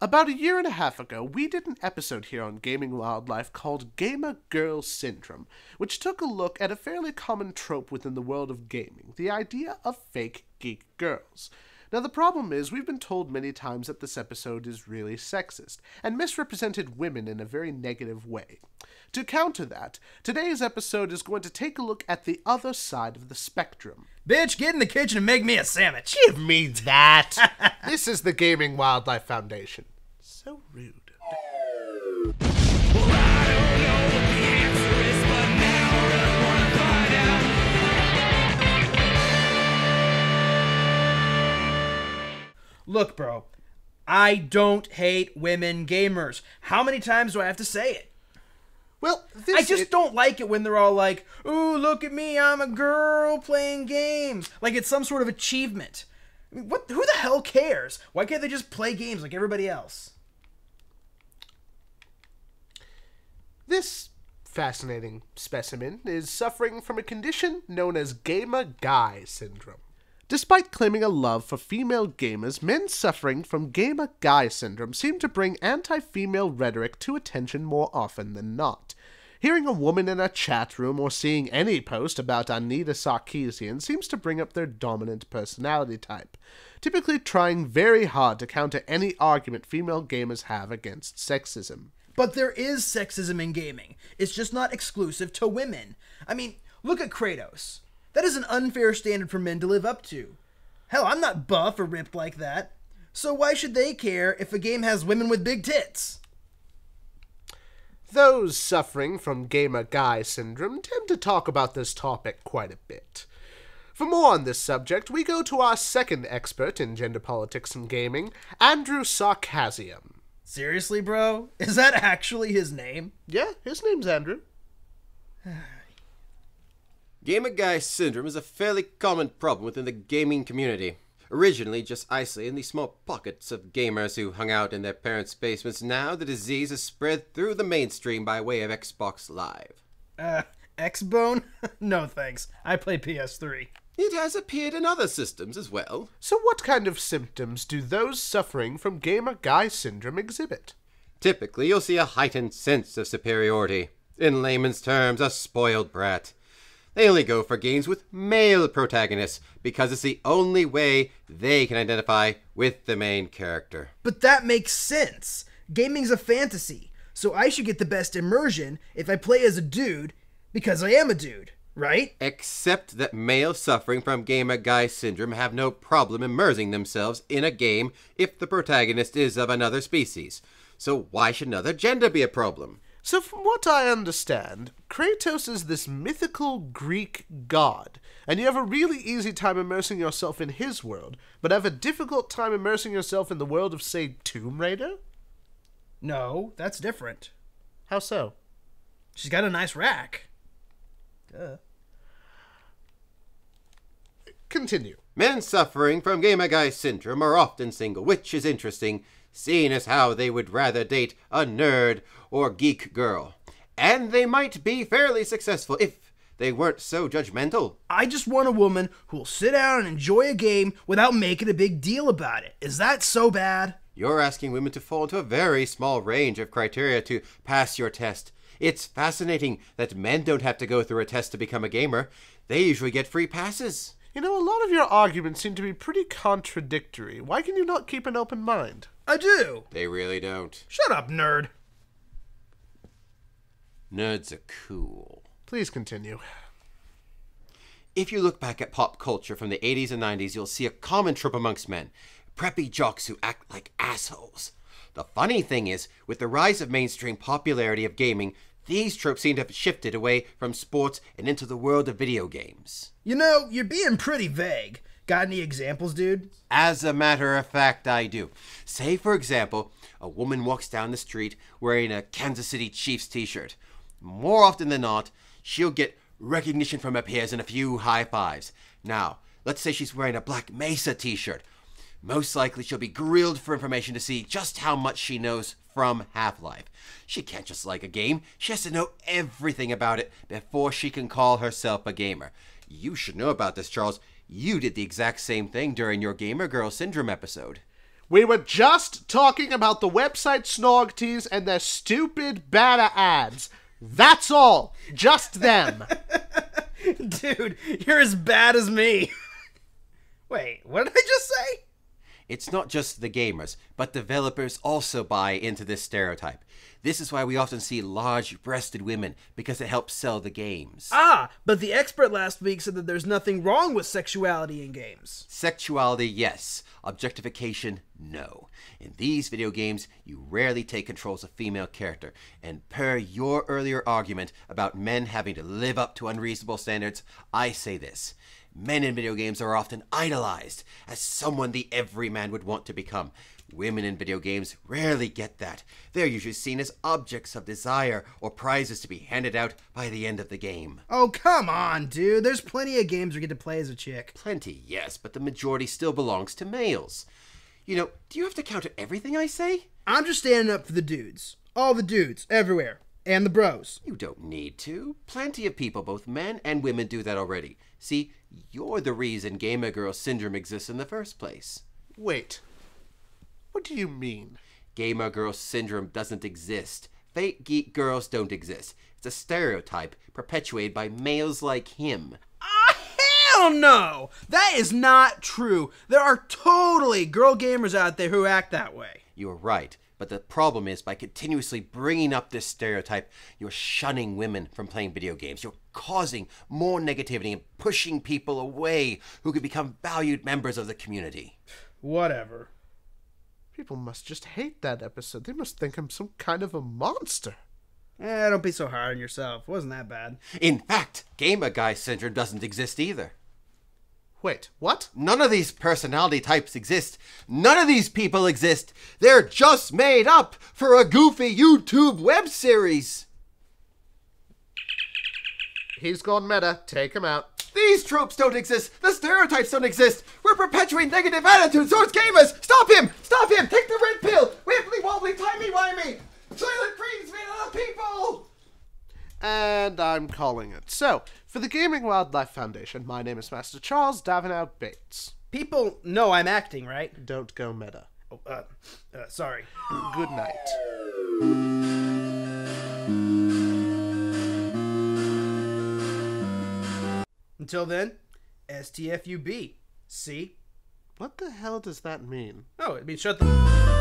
About a year and a half ago, we did an episode here on Gaming Wildlife called Gamer Girl Syndrome, which took a look at a fairly common trope within the world of gaming, the idea of fake geek girls. Now, the problem is, we've been told many times that this episode is really sexist, and misrepresented women in a very negative way. To counter that, today's episode is going to take a look at the other side of the spectrum. Bitch, get in the kitchen and make me a sandwich. Give me that! This is the Gaming Wildlife Foundation. So rude. Look, bro, I don't hate women gamers. How many times do I have to say it? Well, I just don't like it when they're all like, ooh, look at me, I'm a girl playing games. Like it's some sort of achievement. I mean, who the hell cares? Why can't they just play games like everybody else? This fascinating specimen is suffering from a condition known as gamer guy syndrome. Despite claiming a love for female gamers, men suffering from gamer guy syndrome seem to bring anti-female rhetoric to attention more often than not. Hearing a woman in a chat room or seeing any post about Anita Sarkeesian seems to bring up their dominant personality type, typically trying very hard to counter any argument female gamers have against sexism. But there is sexism in gaming. It's just not exclusive to women. I mean, look at Kratos. That is an unfair standard for men to live up to. Hell, I'm not buff or ripped like that. So why should they care if a game has women with big tits? Those suffering from gamer guy syndrome tend to talk about this topic quite a bit. For more on this subject, we go to our second expert in gender politics and gaming, Andrew Sarkeesian. Seriously, bro? Is that actually his name? Yeah, his name's Andrew. Gamer guy syndrome is a fairly common problem within the gaming community. Originally just isolated in these small pockets of gamers who hung out in their parents' basements, now the disease is spread through the mainstream by way of Xbox Live. X-Bone? No thanks. I play PS3. It has appeared in other systems as well. So what kind of symptoms do those suffering from gamer guy syndrome exhibit? Typically, you'll see a heightened sense of superiority. In layman's terms, a spoiled brat. They only go for games with male protagonists because it's the only way they can identify with the main character. But that makes sense. Gaming's a fantasy, so I should get the best immersion if I play as a dude because I am a dude, right? Except that males suffering from gamer guy syndrome have no problem immersing themselves in a game if the protagonist is of another species. So why should another gender be a problem? So from what I understand, Kratos is this mythical Greek god, and you have a really easy time immersing yourself in his world, but have a difficult time immersing yourself in the world of, say, Tomb Raider? No, that's different. How so? She's got a nice rack. Duh. Continue. Men suffering from gamer guy syndrome are often single, which is interesting, seeing as how they would rather date a nerd or geek girl. And they might be fairly successful if they weren't so judgmental. I just want a woman who'll sit down and enjoy a game without making a big deal about it. Is that so bad? You're asking women to fall into a very small range of criteria to pass your test. It's fascinating that men don't have to go through a test to become a gamer. They usually get free passes. You know, a lot of your arguments seem to be pretty contradictory. Why can you not keep an open mind? I do. They really don't. Shut up, nerd. Nerds are cool. Please continue. If you look back at pop culture from the 80s and 90s, you'll see a common trope amongst men. Preppy jocks who act like assholes. The funny thing is, with the rise of mainstream popularity of gaming, these tropes seem to have shifted away from sports and into the world of video games. You know, you're being pretty vague. Got any examples, dude? As a matter of fact, I do. Say, for example, a woman walks down the street wearing a Kansas City Chiefs t-shirt. More often than not, she'll get recognition from her peers and a few high fives. Now, let's say she's wearing a Black Mesa t-shirt. Most likely she'll be grilled for information to see just how much she knows from Half-Life. She can't just like a game, she has to know everything about it before she can call herself a gamer. You should know about this, Charles. You did the exact same thing during your Gamer Girl Syndrome episode. We were just talking about the website Snorgtees and their stupid banner ads. That's all. Just them. Dude, you're as bad as me. Wait, what did I just say? It's not just the gamers, but developers also buy into this stereotype. This is why we often see large-breasted women, because it helps sell the games. Ah, but the expert last week said that there's nothing wrong with sexuality in games. Sexuality, yes. Objectification, no. In these video games, you rarely take control as a female character, and per your earlier argument about men having to live up to unreasonable standards, I say this. Men in video games are often idolized as someone the everyman would want to become. Women in video games rarely get that. They're usually seen as objects of desire or prizes to be handed out by the end of the game. Oh, come on, dude. There's plenty of games we get to play as a chick. Plenty, yes, but the majority still belongs to males. You know, do you have to counter everything I say? I'm just standing up for the dudes. All the dudes, everywhere. And the bros. You don't need to. Plenty of people, both men and women, do that already. See, you're the reason Gamer Girl Syndrome exists in the first place. Wait. What do you mean? Gamer Girl Syndrome doesn't exist. Fake geek girls don't exist. It's a stereotype perpetuated by males like him. Hell no! That is not true. There are totally girl gamers out there who act that way. You're right. But the problem is, by continuously bringing up this stereotype, you're shunning women from playing video games. You're causing more negativity and pushing people away who could become valued members of the community. Whatever. People must just hate that episode. They must think I'm some kind of a monster. Don't be so hard on yourself. It wasn't that bad. In fact, Gamer Guy Syndrome doesn't exist either. Wait, what? None of these personality types exist. None of these people exist. They're just made up for a goofy YouTube web series. He's gone meta. Take him out. These tropes don't exist. The stereotypes don't exist. We're perpetuating negative attitudes towards gamers. Stop him! Stop him! Take the red pill! Wibbly wobbly timey wimey! Soylent Green's made of people! And I'm calling it. So, for the Gaming Wildlife Foundation, my name is Master Charles Davenau Bates. People know I'm acting, right? Don't go meta. Oh, sorry. Good night. Until then, STFUB. See? What the hell does that mean? Oh, it means shut the...